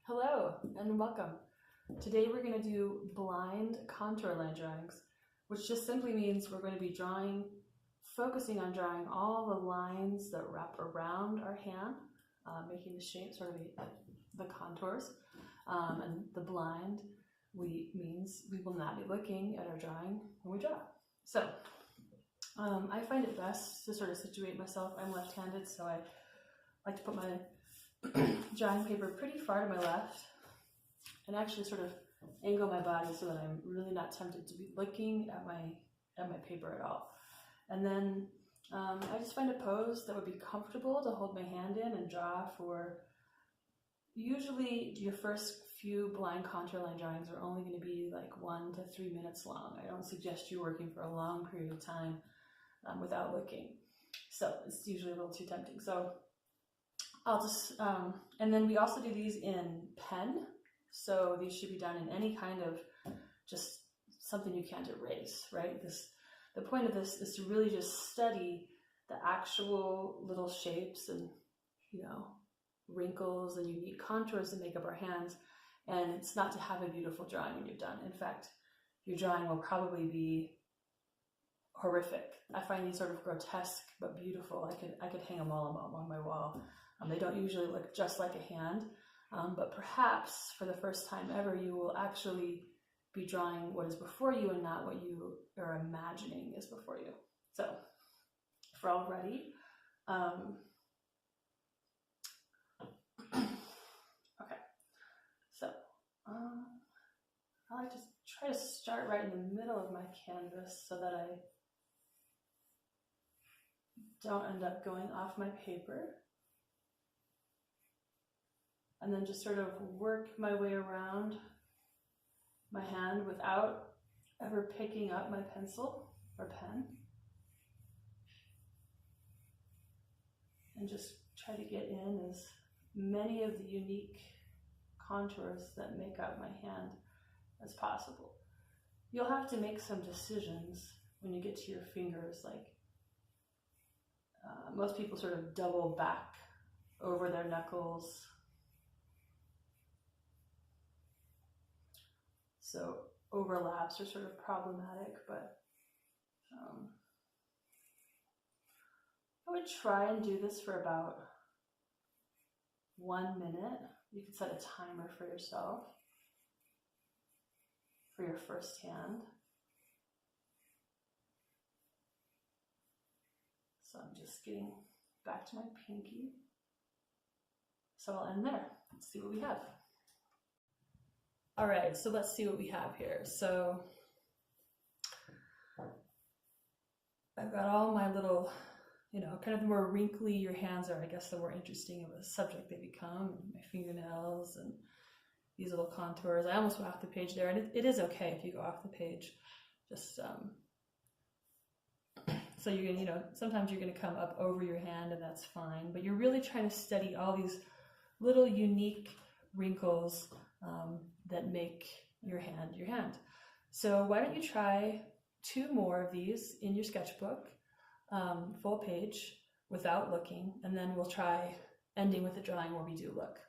Hello and welcome. Today we're going to do blind contour line drawings, which just simply means we're going to be focusing on drawing all the lines that wrap around our hand, making the shape sort of the contours. And the blind means we will not be looking at our drawing when we draw. So I find it best to sort of situate myself. I'm left-handed, so I like to put my drawing paper pretty far to my left and actually sort of angle my body so that I'm really not tempted to be looking at my paper at all. And then I just find a pose that would be comfortable to hold my hand in and draw for. Usually your first few blind contour line drawings are only going to be like 1 to 3 minutes long. I don't suggest you working for a long period of time without looking. So it's usually a little too tempting. So I'll just, and then we also do these in pen. So these should be done in any kind of just something you can't erase, right? The point of this is to really just study the actual little shapes and, wrinkles and unique contours that make up our hands. And it's not to have a beautiful drawing when you're done. In fact, your drawing will probably be horrific. I find these sort of grotesque but beautiful. I could hang them all on my wall. They don't usually look just like a hand, but perhaps for the first time ever, you will actually be drawing what is before you and not what you are imagining is before you. So, if we're all ready, okay, so I like to try to start right in the middle of my canvas so that I don't end up going off my paper. And then just sort of work my way around my hand without ever picking up my pencil or pen. And just try to get in as many of the unique contours that make up my hand as possible. You'll have to make some decisions when you get to your fingers, like most people sort of double back over their knuckles. So overlaps are sort of problematic, but I would try and do this for about 1 minute. You could set a timer for yourself for your first hand. So I'm just getting back to my pinky. So I'll end there. Let's see what we have. All right, so let's see what we have here. So I've got all my little, kind of the more wrinkly your hands are, I guess the more interesting of a subject they become. My fingernails and these little contours. I almost went off the page there, and it is okay if you go off the page. Just so you're gonna, sometimes you're gonna come up over your hand, and that's fine. But you're really trying to study all these little unique wrinkles that make your hand your hand. So why don't you try 2 more of these in your sketchbook, full page, without looking, and then we'll try ending with a drawing where we do look.